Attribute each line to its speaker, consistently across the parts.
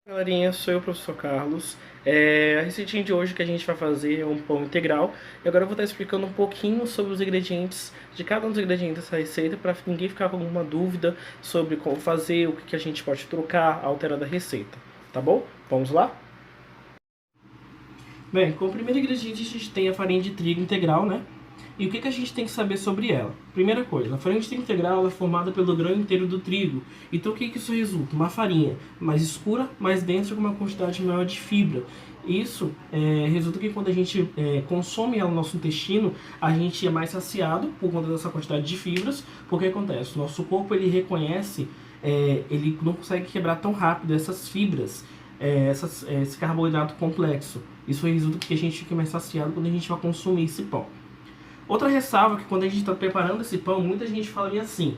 Speaker 1: Galerinha, sou eu, professor Carlos. A receitinha de hoje que a gente vai fazer é um pão integral. E agora eu vou estar explicando um pouquinho sobre os ingredientes de cada um dos ingredientes dessa receita, para ninguém ficar com alguma dúvida sobre como fazer, o que a gente pode trocar, alterar da receita. Tá bom? Vamos lá? Bem, como primeiro ingrediente a gente tem a farinha de trigo integral, né? E o que a gente tem que saber sobre ela? Primeira coisa, a farinha de trigo integral é formada pelo grão inteiro do trigo. Então o que isso resulta? Uma farinha mais escura, mais densa, com uma quantidade maior de fibra. Isso resulta que quando a gente consome ela no nosso intestino, a gente é mais saciado por conta dessa quantidade de fibras. Porque acontece? O nosso corpo ele reconhece, ele não consegue quebrar tão rápido essas fibras, esse carboidrato complexo. Isso resulta que a gente fica mais saciado quando a gente vai consumir esse pão. Outra ressalva é que quando a gente está preparando esse pão, muita gente fala assim: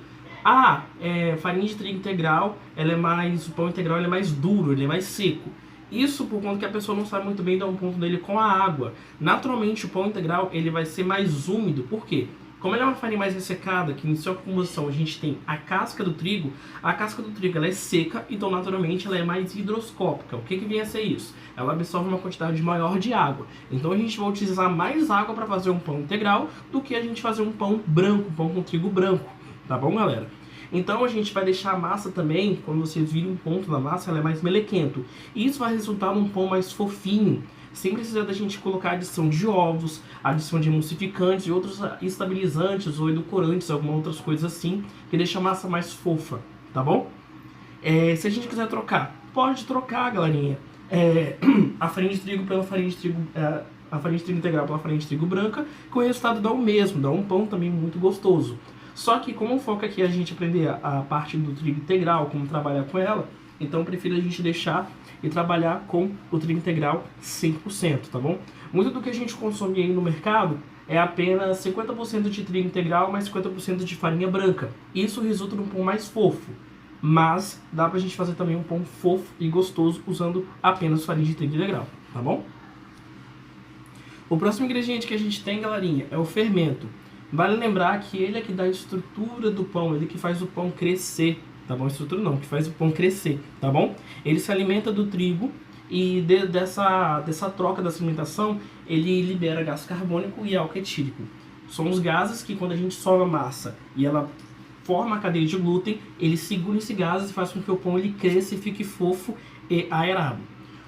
Speaker 1: farinha de trigo integral, o pão integral ele é mais duro, ele é mais seco. Isso por conta que a pessoa não sabe muito bem dar um ponto dele com a água. Naturalmente o pão integral ele vai ser mais úmido. Por quê? Como ele é uma farinha mais ressecada, que em sua composição a gente tem a casca do trigo ela é seca, então naturalmente ela é mais higroscópica. O que vem a ser isso? Ela absorve uma quantidade maior de água. Então a gente vai utilizar mais água para fazer um pão integral do que a gente fazer um pão branco, um pão com trigo branco. Tá bom, galera? Então a gente vai deixar a massa também, quando vocês virem um ponto na massa, ela é mais melequento. E isso vai resultar num pão mais fofinho, sem precisar da gente colocar adição de ovos, adição de emulsificantes e outros estabilizantes ou edulcorantes, algumas outras coisas assim, que deixa a massa mais fofa, tá bom? Se a gente quiser trocar, pode trocar, galerinha, a farinha de trigo pela farinha de trigo, a farinha de trigo integral pela farinha de trigo branca, que o resultado dá o mesmo, dá um pão também muito gostoso. Só que como o foco aqui é a gente aprender a parte do trigo integral, como trabalhar com ela, então eu prefiro a gente deixar e trabalhar com o trigo integral 100%, tá bom? Muito do que a gente consome aí no mercado é apenas 50% de trigo integral mais 50% de farinha branca. Isso resulta num pão mais fofo, mas dá pra gente fazer também um pão fofo e gostoso usando apenas farinha de trigo integral, tá bom? O próximo ingrediente que a gente tem, galerinha, é o fermento. Vale lembrar que ele é que dá a estrutura do pão, ele que faz o pão crescer, tá bom? Estrutura não, que faz o pão crescer, tá bom? Ele se alimenta do trigo e dessa troca dessa alimentação, ele libera gás carbônico e álcool etílico. São os gases que quando a gente sola a massa e ela forma a cadeia de glúten, ele segura esse gás e faz com que o pão ele cresça e fique fofo e aerado.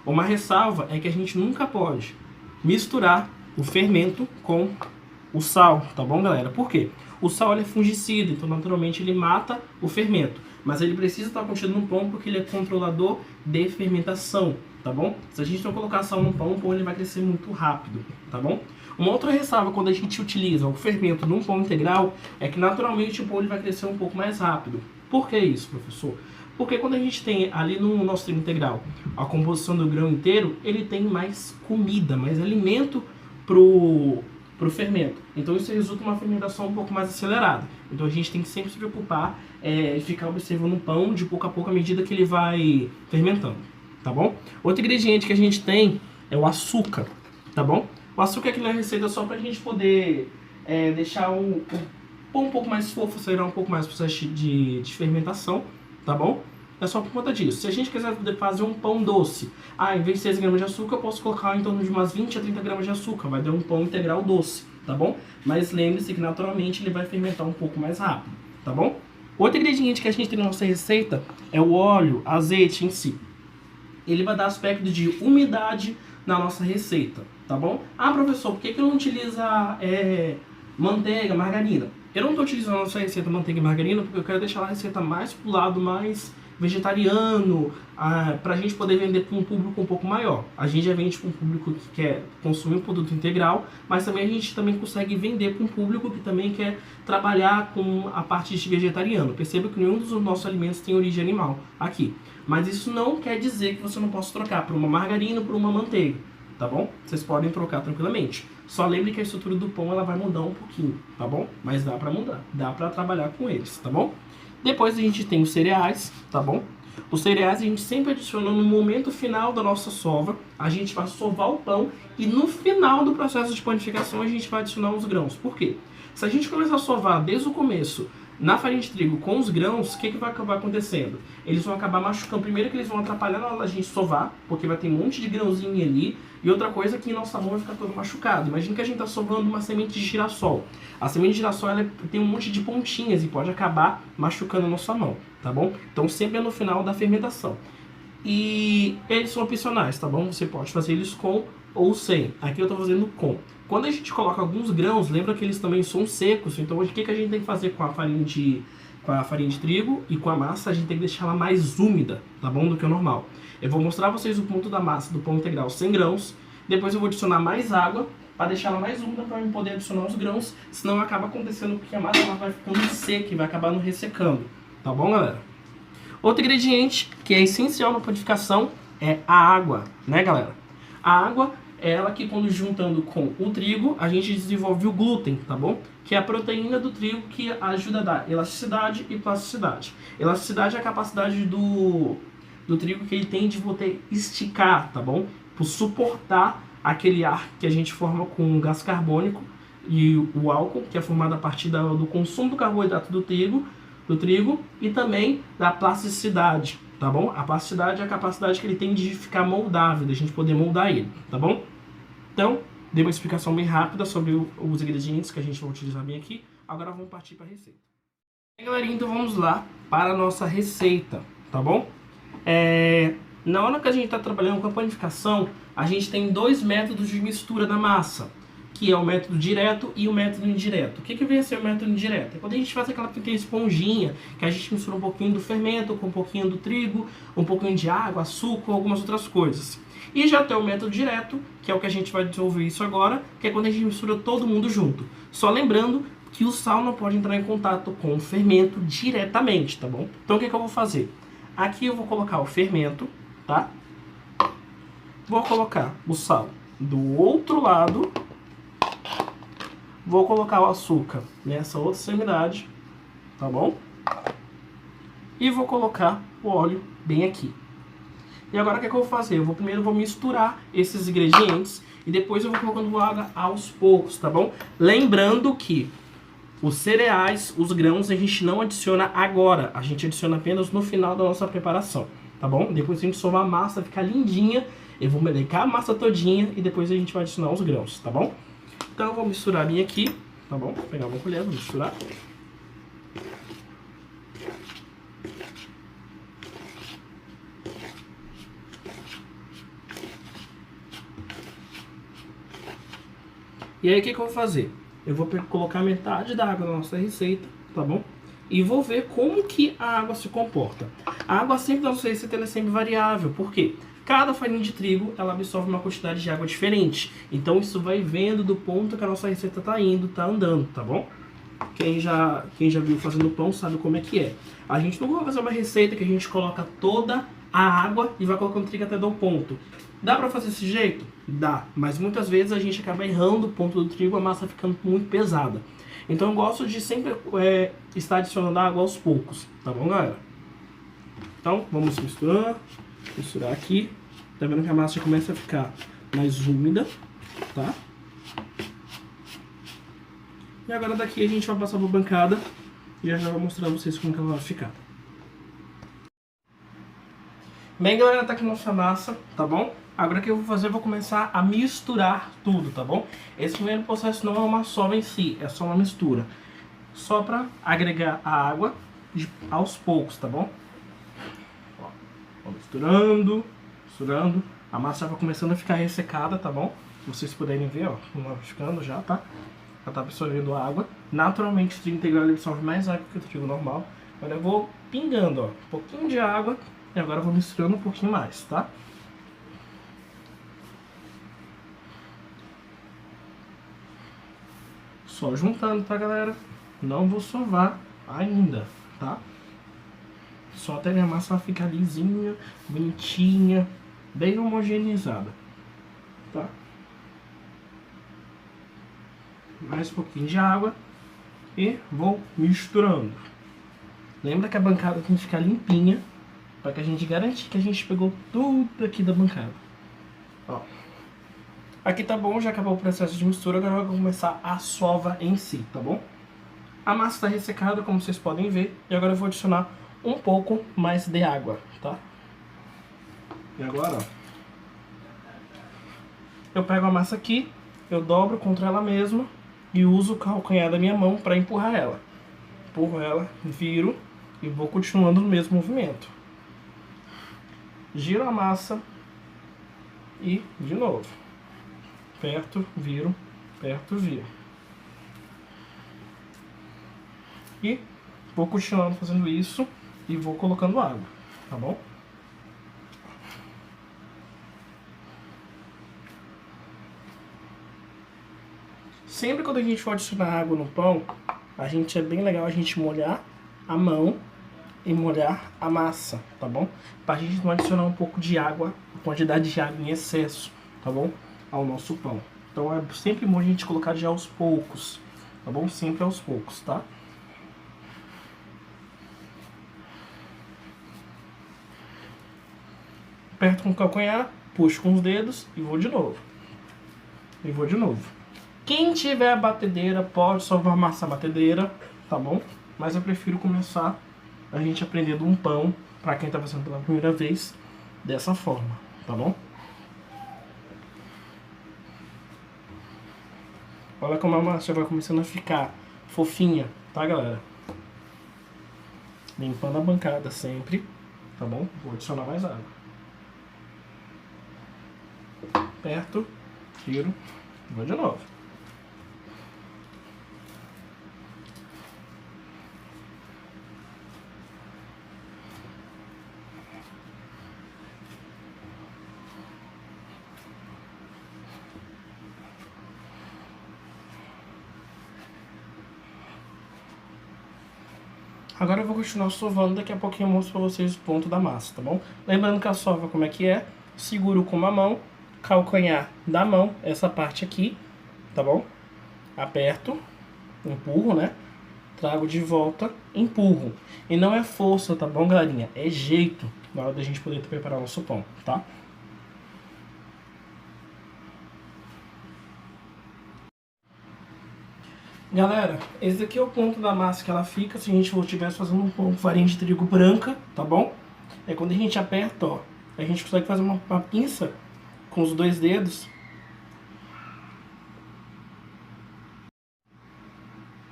Speaker 1: Uma ressalva é que a gente nunca pode misturar o fermento com o sal, tá bom, galera? Por quê? O sal ele é fungicida, então naturalmente ele mata o fermento. Mas ele precisa estar contido no pão porque ele é controlador de fermentação, tá bom? Se a gente não colocar sal no pão, o pão ele vai crescer muito rápido, tá bom? Uma outra ressalva quando a gente utiliza o fermento num pão integral é que naturalmente o pão ele vai crescer um pouco mais rápido. Por que isso, professor? Porque quando a gente tem ali no nosso trigo integral a composição do grão inteiro, ele tem mais comida, mais alimento pro fermento. Então isso resulta uma fermentação um pouco mais acelerada. Então a gente tem que sempre se preocupar e ficar observando o pão de pouco a pouco à medida que ele vai fermentando, tá bom? Outro ingrediente que a gente tem é o açúcar, tá bom? O açúcar aqui na receita é só pra gente poder deixar o pão um pouco mais fofo, acelerar um pouco mais o processo de fermentação, tá bom? É só por conta disso. Se a gente quiser fazer um pão doce, em vez de 6 gramas de açúcar, eu posso colocar em torno de umas 20 a 30 gramas de açúcar. Vai dar um pão integral doce, tá bom? Mas lembre-se que naturalmente ele vai fermentar um pouco mais rápido, tá bom? Outro ingrediente que a gente tem na nossa receita é o óleo, azeite em si. Ele vai dar aspecto de umidade na nossa receita, tá bom? Professor, por que eu não utiliza manteiga, margarina? Eu não estou utilizando a nossa receita manteiga e margarina porque eu quero deixar a receita mais pro lado mais vegetariano, para a gente poder vender para um público um pouco maior. A gente já vende para um público que quer consumir um produto integral, mas também a gente também consegue vender para um público que também quer trabalhar com a parte de vegetariano. Perceba que nenhum dos nossos alimentos tem origem animal aqui. Mas isso não quer dizer que você não possa trocar por uma margarina ou por uma manteiga, tá bom? Vocês podem trocar tranquilamente. Só lembre que a estrutura do pão ela vai mudar um pouquinho, tá bom? Mas dá para mudar, dá para trabalhar com eles, tá bom? Depois a gente tem os cereais, tá bom? Os cereais a gente sempre adiciona no momento final da nossa sova. A gente vai sovar o pão e no final do processo de panificação a gente vai adicionar os grãos. Por quê? Se a gente começar a sovar desde o começo Na farinha de trigo com os grãos, o que vai acabar acontecendo? Eles vão acabar machucando. Primeiro que eles vão atrapalhar na hora da gente sovar, porque vai ter um monte de grãozinho ali. E outra coisa é que nossa mão vai ficar todo machucado. Imagina que a gente está sovando uma semente de girassol. A semente de girassol ela tem um monte de pontinhas e pode acabar machucando a nossa mão, tá bom? Então sempre é no final da fermentação. E eles são opcionais, tá bom? Você pode fazer eles com ou sem. Aqui eu estou fazendo com. Quando a gente coloca alguns grãos, lembra que eles também são secos. Então o que a gente tem que fazer com a farinha de trigo e com a massa? A gente tem que deixar ela mais úmida, tá bom? Do que o normal. Eu vou mostrar a vocês o ponto da massa do pão integral sem grãos. Depois eu vou adicionar mais água para deixar ela mais úmida para eu poder adicionar os grãos. Senão acaba acontecendo porque a massa ela vai ficando seca e vai acabar não ressecando. Tá bom, galera? Outro ingrediente que é essencial na panificação é a água, né, galera? A água é ela que, quando juntando com o trigo, a gente desenvolve o glúten, tá bom? Que é a proteína do trigo que ajuda a dar elasticidade e plasticidade. Elasticidade é a capacidade do trigo que ele tem de poder esticar, tá bom? Por suportar aquele ar que a gente forma com o gás carbônico e o álcool, que é formado a partir do consumo do carboidrato do trigo e também da plasticidade, tá bom? A plasticidade é a capacidade que ele tem de ficar moldável, da gente poder moldar ele, tá bom? Então, dei uma explicação bem rápida sobre os ingredientes que a gente vai utilizar bem aqui. Agora vamos partir para a receita. E, galerinha, então vamos lá para a nossa receita, tá bom? Na hora que a gente está trabalhando com a panificação, a gente tem dois métodos de mistura da massa, que é o método direto e o método indireto. O que vem a ser o método indireto? É quando a gente faz aquela pequena esponjinha, que a gente mistura um pouquinho do fermento com um pouquinho do trigo, um pouquinho de água, açúcar, algumas outras coisas. E já tem o método direto, que é o que a gente vai desenvolver isso agora, que é quando a gente mistura todo mundo junto. Só lembrando que o sal não pode entrar em contato com o fermento diretamente, tá bom? Então o que eu vou fazer? Aqui eu vou colocar o fermento, tá? Vou colocar o sal do outro lado. Vou colocar o açúcar nessa outra extremidade, tá bom? E vou colocar o óleo bem aqui. E agora o que eu vou fazer? Primeiro eu vou misturar esses ingredientes e depois eu vou colocando água aos poucos, tá bom? Lembrando que os cereais, os grãos, a gente não adiciona agora. A gente adiciona apenas no final da nossa preparação, tá bom? Depois a gente sovar a massa, ficar lindinha. Eu vou melecar a massa todinha e depois a gente vai adicionar os grãos, tá bom? Então eu vou misturar bem aqui, tá bom? Vou pegar uma colher, vou misturar. E aí o que eu vou fazer? Eu vou colocar metade da água na nossa receita, tá bom? E vou ver como que a água se comporta. A água sempre da nossa receita ela é sempre variável, por quê? Cada farinha de trigo, ela absorve uma quantidade de água diferente. Então isso vai vendo do ponto que a nossa receita tá indo, tá andando, tá bom? Quem já viu fazendo pão sabe como é que é. A gente não vai fazer uma receita que a gente coloca toda a água e vai colocando trigo até dar o ponto. Dá pra fazer desse jeito? Dá. Mas muitas vezes a gente acaba errando o ponto do trigo, a massa ficando muito pesada. Então eu gosto de sempre estar adicionando água aos poucos, tá bom, galera? Então vamos misturar aqui. Tá vendo que a massa já começa a ficar mais úmida, tá? E agora daqui a gente vai passar pra bancada e já vou mostrar pra vocês como que ela vai ficar. Bem, galera, tá aqui nossa massa, tá bom? Agora o que eu vou fazer, eu vou começar a misturar tudo, tá bom? Esse primeiro processo não é uma sova em si, é só uma mistura. Só pra agregar a água aos poucos, tá bom? Ó, vou misturando. A massa já vai começando a ficar ressecada, tá bom? Se vocês puderem ver, ó, vai ficando já, tá? Ela tá absorvendo água. Naturalmente o trigo integral ele absorve mais água que o trigo normal. Agora eu vou pingando, ó, um pouquinho de água e agora eu vou misturando um pouquinho mais, tá? Só juntando, tá, galera? Não vou sovar ainda, tá? Só até minha massa ficar lisinha, bonitinha, bem homogeneizada, tá? Mais um pouquinho de água e vou misturando. Lembra que a bancada tem que ficar limpinha para que a gente garantir que a gente pegou tudo aqui da bancada. Ó. Aqui tá bom, já acabou o processo de mistura, agora eu vou começar a sova em si, tá bom? A massa está ressecada, como vocês podem ver. E agora eu vou adicionar um pouco mais de água, tá? E agora, ó, eu pego a massa aqui, eu dobro contra ela mesma e uso o calcanhar da minha mão para empurrar ela. Empurro ela, viro e vou continuando no mesmo movimento. Giro a massa e de novo. Aperto, viro, aperto, viro. E vou continuando fazendo isso e vou colocando água, tá bom? Sempre quando a gente for adicionar água no pão, é bem legal a gente molhar a mão e molhar a massa, tá bom? Pra gente não adicionar um pouco de água, quantidade de água em excesso, tá bom? Ao nosso pão. Então é sempre bom a gente colocar de aos poucos, tá bom? Sempre aos poucos, tá? Aperto com o calcanhar, puxo com os dedos e vou de novo. E vou de novo. Quem tiver a batedeira pode salvar massa batedeira, tá bom? Mas eu prefiro começar a gente aprendendo um pão, pra quem tá fazendo pela primeira vez, dessa forma, tá bom? Olha como a massa vai começando a ficar fofinha, tá, galera? Limpando a bancada sempre, tá bom? Vou adicionar mais água. Aperto, tiro, vou de novo. Agora eu vou continuar sovando, daqui a pouquinho eu mostro pra vocês o ponto da massa, tá bom? Lembrando que a sova como é que é, seguro com uma mão, calcanhar da mão, essa parte aqui, tá bom? Aperto, empurro, né? Trago de volta, empurro. E não é força, tá bom, galerinha? É jeito na hora da gente poder preparar o nosso pão, tá? Galera, esse aqui é o ponto da massa que ela fica se a gente estivesse fazendo um pão com farinha de trigo branca, tá bom? É quando a gente aperta, ó, a gente consegue fazer uma pinça com os dois dedos.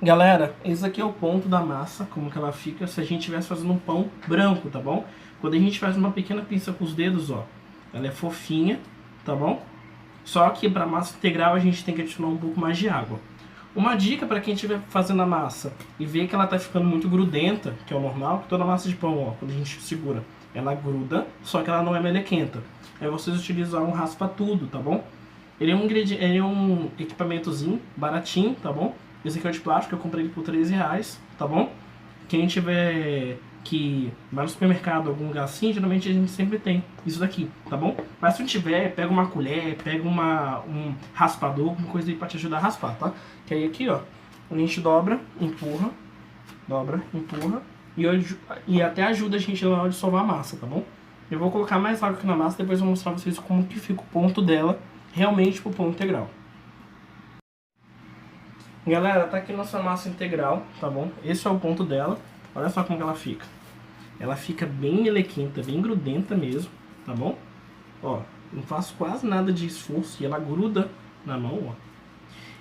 Speaker 1: Galera, esse aqui é o ponto da massa, como que ela fica se a gente estivesse fazendo um pão branco, tá bom? Quando a gente faz uma pequena pinça com os dedos, ó, ela é fofinha, tá bom? Só que para massa integral a gente tem que adicionar um pouco mais de água. Uma dica para quem estiver fazendo a massa e ver que ela tá ficando muito grudenta, que é o normal, que toda massa de pão, ó, quando a gente segura, ela gruda, só que ela não é melequenta. É vocês utilizar um raspa-tudo, tá bom? Ele é um equipamentozinho, baratinho, tá bom? Esse aqui é de plástico, eu comprei ele por R$13, tá bom? Quem tiver que vai no supermercado, algum lugar assim, geralmente a gente sempre tem isso daqui, tá bom? Mas se não tiver, pega uma colher, pega um raspador, alguma coisa aí pra te ajudar a raspar, tá? Que aí aqui, ó, a gente dobra, empurra, e até ajuda a gente na hora de sovar a massa, tá bom? Eu vou colocar mais água aqui na massa, depois eu vou mostrar pra vocês como que fica o ponto dela realmente pro pão integral. Galera, tá aqui nossa massa integral, tá bom? Esse é o ponto dela. Olha só como que ela fica. Ela fica bem melequenta, bem grudenta mesmo, tá bom? Ó, não faço quase nada de esforço e ela gruda na mão, ó.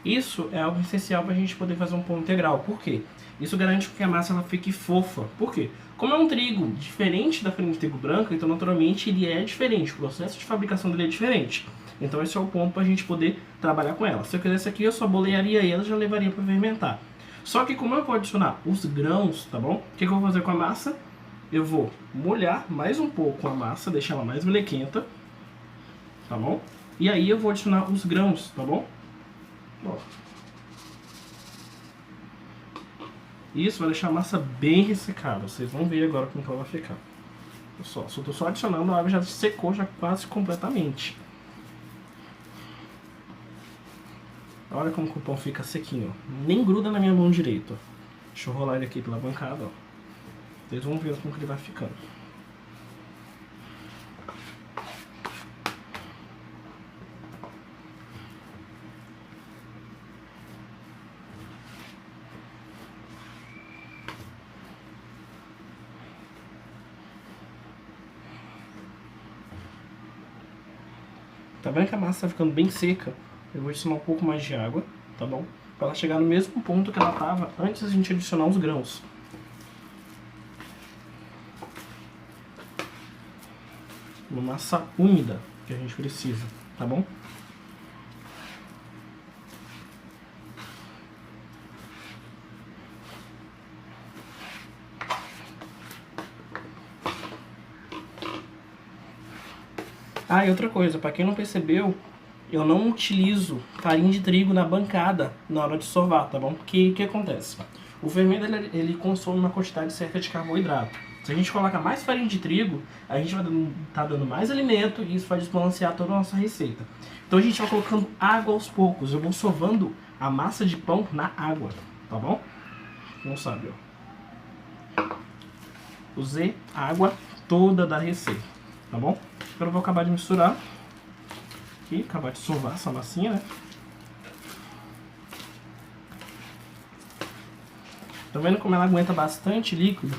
Speaker 1: Isso é algo essencial pra gente poder fazer um pão integral. Por quê? Isso garante que a massa ela fique fofa. Por quê? Como é um trigo diferente da farinha de trigo branca, então naturalmente ele é diferente. O processo de fabricação dele é diferente. Então esse é o ponto pra gente poder trabalhar com ela. Se eu quisesse aqui, eu só bolearia ela e já levaria pra fermentar. Só que como eu vou adicionar os grãos, tá bom? O que eu vou fazer com a massa? Eu vou molhar mais um pouco a massa, deixar ela mais melequenta, tá bom? E aí eu vou adicionar os grãos, tá bom? Ó. Isso vai deixar a massa bem ressecada. Vocês vão ver agora como que ela vai ficar. Só tô só adicionando, a água já secou já quase completamente. Olha como que o pão fica sequinho, ó. Nem gruda na minha mão direita. Deixa eu rolar ele aqui pela bancada, ó. Vocês vão ver como que ele vai ficando. Tá vendo que a massa tá ficando bem seca? Eu vou adicionar um pouco mais de água, tá bom? Pra ela chegar no mesmo ponto que ela tava antes da gente adicionar os grãos. Uma massa úmida que a gente precisa, tá bom? Ah, e outra coisa, para quem não percebeu, eu não utilizo farinha de trigo na bancada na hora de sovar, tá bom? Porque o que acontece? O fermento ele consome uma quantidade certa de carboidrato. Se a gente coloca mais farinha de trigo, a gente vai estar dando mais alimento e isso vai desbalancear toda a nossa receita. Então a gente vai colocando água aos poucos. Eu vou sovando a massa de pão na água, tá bom? Não sabe, ó. Usei a água toda da receita, tá bom? Agora eu vou acabar de misturar aqui, acabar de sovar essa massinha, né? Tá vendo como ela aguenta bastante líquido?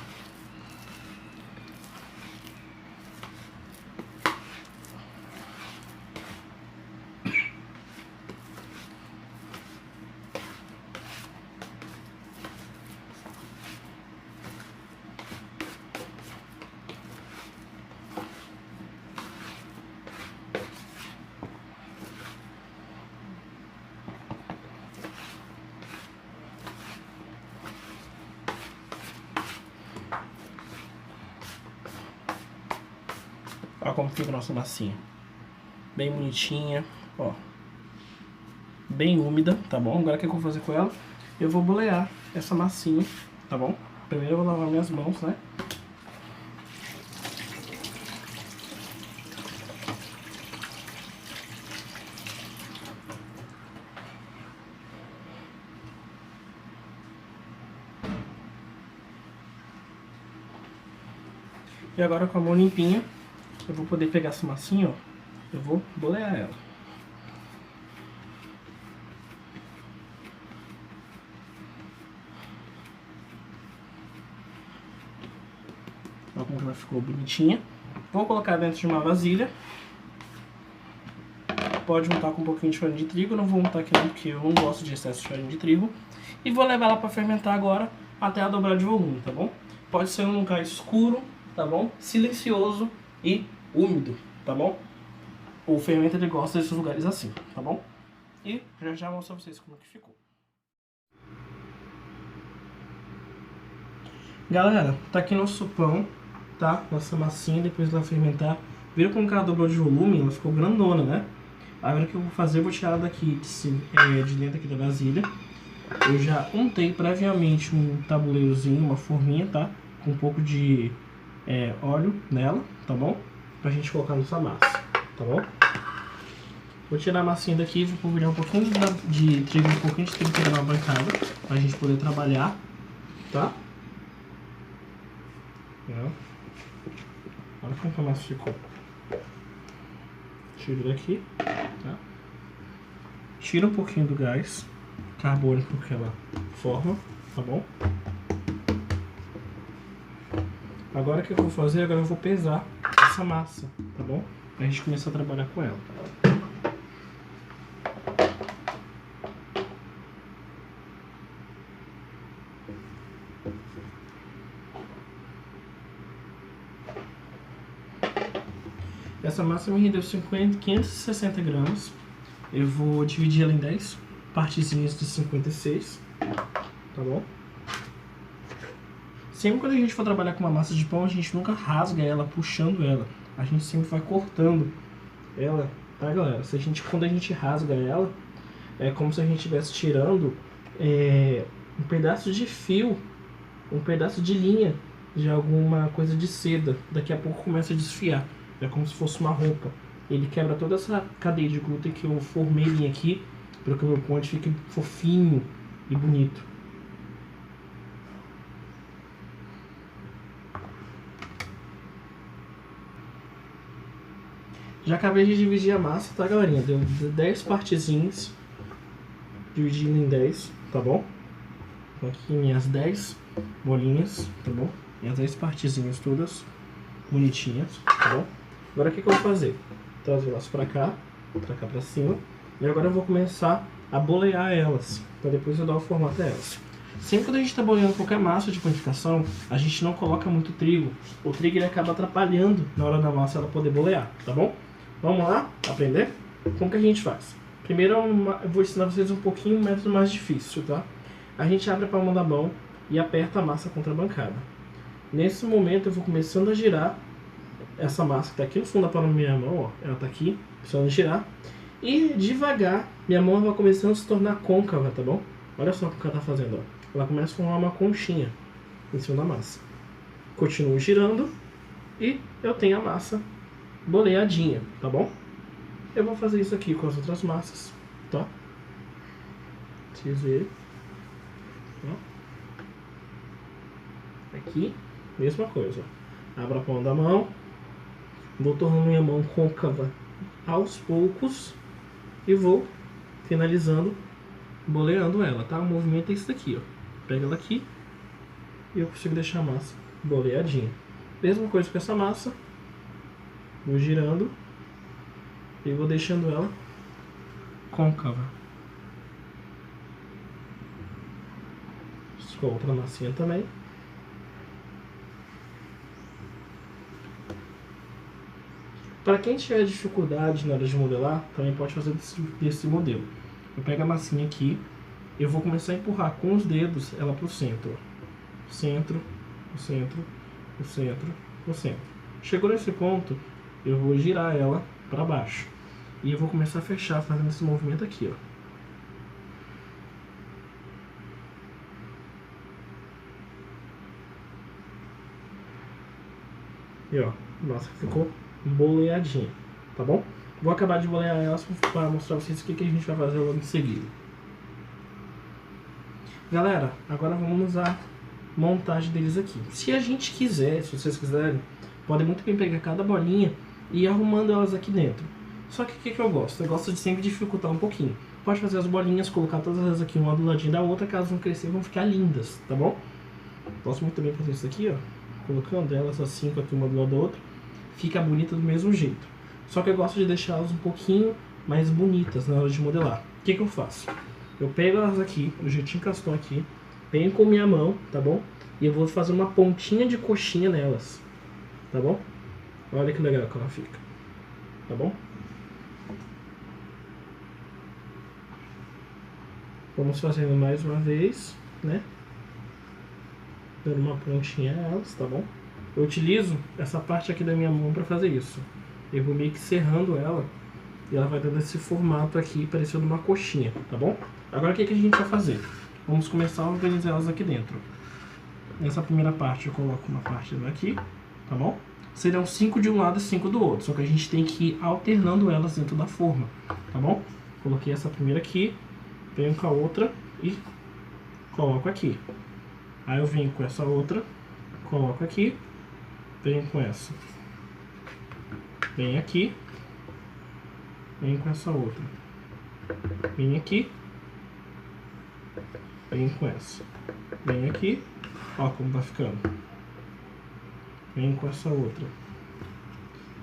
Speaker 1: Olha como fica a nossa massinha. Bem bonitinha, ó. Bem úmida, tá bom? Agora o que eu vou fazer com ela? Eu vou bolear essa massinha, tá bom? Primeiro eu vou lavar minhas mãos, né? E agora com a mão limpinha, eu vou poder pegar essa massinha, ó. Eu vou bolear ela. Olha como ela ficou bonitinha. Vou colocar dentro de uma vasilha. Pode untar com um pouquinho de farinha de trigo. Não vou untar aqui não, porque eu não gosto de excesso de farinha de trigo. E vou levar ela para fermentar agora até ela dobrar de volume, tá bom? Pode ser um lugar escuro, tá bom? Silencioso e úmido, tá bom? O fermento ele gosta desses lugares assim, tá bom? E já mostro pra vocês como que ficou. Galera, tá aqui nosso pão, tá? Nossa massinha, depois dela fermentar. Viram como que ela dobrou de volume? Ela ficou grandona, né? Agora o que eu vou fazer, eu vou tirar ela daqui de dentro aqui da vasilha. Eu já untei previamente um tabuleirozinho, uma forminha, tá? Com um pouco de óleo nela, tá bom? Pra gente colocar nossa massa, tá bom? Vou tirar a massinha daqui e vou polvilhar um pouquinho de trigo, um pouquinho de trigo para na bancada, pra gente poder trabalhar, tá? Olha como a massa ficou. Tiro daqui, tá? Tira um pouquinho do gás carbônico que ela forma, tá bom? Agora o que eu vou fazer? Agora eu vou pesar essa massa, tá bom? Pra gente começar a trabalhar com ela. Essa massa me rendeu 560 gramas. Eu vou dividir ela em 10 partezinhas de 56, tá bom? Sempre quando a gente for trabalhar com uma massa de pão, a gente nunca rasga ela puxando ela. A gente sempre vai cortando ela, tá, galera? Quando a gente rasga ela, é como se a gente estivesse tirando um pedaço de fio, um pedaço de linha de alguma coisa de seda. Daqui a pouco começa a desfiar. É como se fosse uma roupa. Ele quebra toda essa cadeia de glúten que eu formei aqui, para que o meu ponte fique fofinho e bonito. Já acabei de dividir a massa, tá, galerinha? Deu 10 partezinhas. Dividindo em 10, tá bom? Então aqui minhas 10 bolinhas, tá bom? Minhas 10 partezinhas todas bonitinhas, tá bom? Agora o que eu vou fazer? Trazer elas pra cá pra cá pra cima. E agora eu vou começar a bolear elas, pra depois eu dar o formato a elas. Sempre quando a gente está boleando qualquer massa de panificação, a gente não coloca muito trigo. O trigo ele acaba atrapalhando na hora da massa ela poder bolear, tá bom? Vamos lá aprender? Como que a gente faz? Primeiro eu vou ensinar vocês um pouquinho um método mais difícil, tá? A gente abre a palma da mão e aperta a massa contra a bancada. Nesse momento eu vou começando a girar essa massa que está aqui no fundo da palma da minha mão, ó. Ela está aqui, precisando girar. E devagar, minha mão vai começando a se tornar côncava, tá bom? Olha só o que ela está fazendo, ó. Ela começa a formar uma conchinha em cima da massa. Continuo girando e eu tenho a massa boleadinha, tá bom? Eu vou fazer isso aqui com as outras massas, tá? Vocês verem. Aqui, mesma coisa. Abro a palma da mão, vou tornando minha mão côncava aos poucos e vou finalizando, boleando ela, tá? O movimento é isso daqui, ó. Pega ela aqui e eu consigo deixar a massa boleadinha. Mesma coisa com essa massa, vou girando e vou deixando ela côncava. Com outra massinha também. Para quem tiver dificuldade na hora de modelar, também pode fazer desse modelo. Eu pego a massinha aqui, eu vou começar a empurrar com os dedos ela para o centro. Centro, o centro, o centro, o centro. Chegou nesse ponto, eu vou girar ela para baixo. E eu vou começar a fechar fazendo esse movimento aqui, ó. E ó, nossa, ficou boleadinha, tá bom? Vou acabar de bolear elas para mostrar pra vocês o que a gente vai fazer logo em seguida. Galera, agora vamos à montagem deles aqui. Se a gente quiser, se vocês quiserem, podem muito bem pegar cada bolinha e ir arrumando elas aqui dentro. Só que o que eu gosto? Eu gosto de sempre dificultar um pouquinho. Pode fazer as bolinhas, colocar todas elas aqui uma do ladinho da outra, caso não crescer vão ficar lindas, tá bom? Gosto muito também de fazer isso aqui, ó. Colocando elas assim, aqui uma do lado da outra. Fica bonita do mesmo jeito. Só que eu gosto de deixá-las um pouquinho mais bonitas na hora de modelar. O que eu faço? Eu pego elas aqui, do jeitinho que elas estão aqui, venho com minha mão, tá bom? E eu vou fazer uma pontinha de coxinha nelas, tá bom? Olha que legal que ela fica, tá bom? Vamos fazendo mais uma vez, né? Dando uma pontinha a elas, tá bom? Eu utilizo essa parte aqui da minha mão para fazer isso. Eu vou meio que serrando ela e ela vai dando esse formato aqui, parecendo uma coxinha, tá bom? Agora o que a gente vai fazer? Vamos começar a organizar elas aqui dentro. Nessa primeira parte eu coloco uma parte daqui, tá bom? Serão 5 de um lado e 5 do outro, só que a gente tem que ir alternando elas dentro da forma, tá bom? Coloquei essa primeira aqui, venho com a outra e coloco aqui. Aí eu venho com essa outra, coloco aqui, venho com essa. Venho aqui, venho com essa outra. Venho aqui, venho com essa. Venho aqui, ó como tá ficando. Venho com essa outra.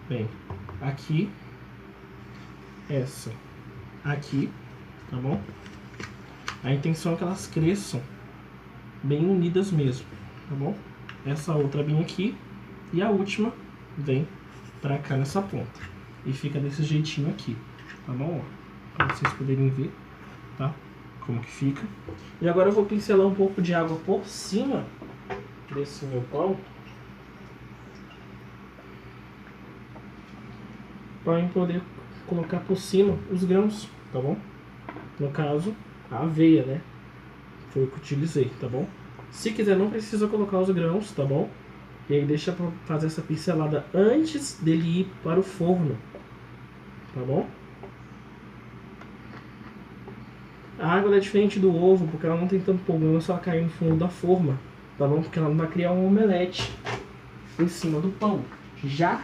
Speaker 1: Venho aqui, essa aqui, tá bom? A intenção é que elas cresçam bem unidas mesmo, tá bom? Essa outra vem aqui e a última vem pra cá nessa ponta. E fica desse jeitinho aqui, tá bom? Pra vocês poderem ver, tá? Como que fica. E agora eu vou pincelar um pouco de água por cima desse meu pão. Para poder colocar por cima os grãos, tá bom? No caso, a aveia, né? Foi o que eu utilizei, tá bom? Se quiser, não precisa colocar os grãos, tá bom? E aí deixa pra fazer essa pincelada antes dele ir para o forno, tá bom? A água é diferente do ovo, porque ela não tem tanto problema se ela cair no fundo da forma, tá bom? Porque ela não vai criar um omelete em cima do pão. Já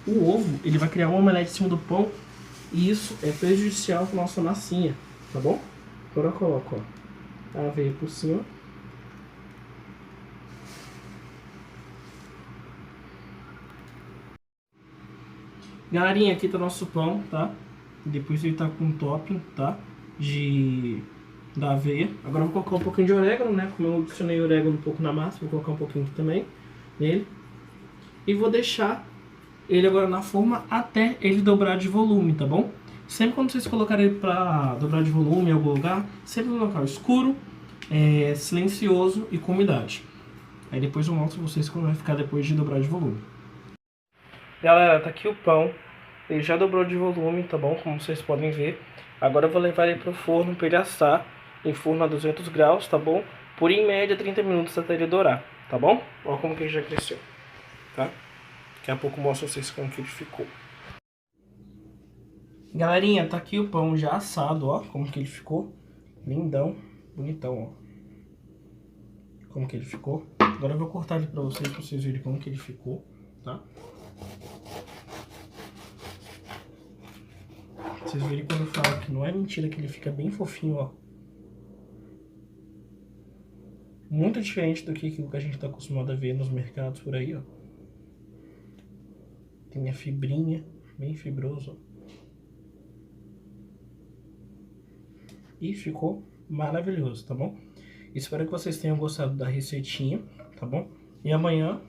Speaker 1: o ovo, ele vai criar um omelete em cima do pão e isso é prejudicial para nossa massinha, tá bom? Agora eu coloco, ó, a aveia por cima. Galerinha, aqui tá o nosso pão, tá? Depois ele tá com um topping, tá? Da aveia. Agora eu vou colocar um pouquinho de orégano, né? Como eu adicionei orégano um pouco na massa, vou colocar um pouquinho aqui também nele. E vou deixar ele agora na forma até ele dobrar de volume, tá bom? Sempre quando vocês colocarem ele pra dobrar de volume em algum lugar, sempre no local escuro, silencioso e com umidade. Aí depois eu mostro pra vocês como vai ficar depois de dobrar de volume. Galera, tá aqui o pão. Ele já dobrou de volume, tá bom? Como vocês podem ver. Agora eu vou levar ele pro forno para ele assar em forno a 200 graus, tá bom? Por em média 30 minutos até ele dourar, tá bom? Olha como que ele já cresceu, tá? Daqui a pouco eu mostro pra vocês como que ele ficou. Galerinha, tá aqui o pão já assado, ó. Como que ele ficou. Lindão, bonitão, ó. Como que ele ficou. Agora eu vou cortar ele pra vocês verem como que ele ficou, tá? Vocês verem quando eu falo que não é mentira que ele fica bem fofinho, ó. Muito diferente do que aquilo que a gente tá acostumado a ver nos mercados por aí, ó. Tem a fibrinha, bem fibroso, ó. E ficou maravilhoso, tá bom? Espero que vocês tenham gostado da receitinha, tá bom? E amanhã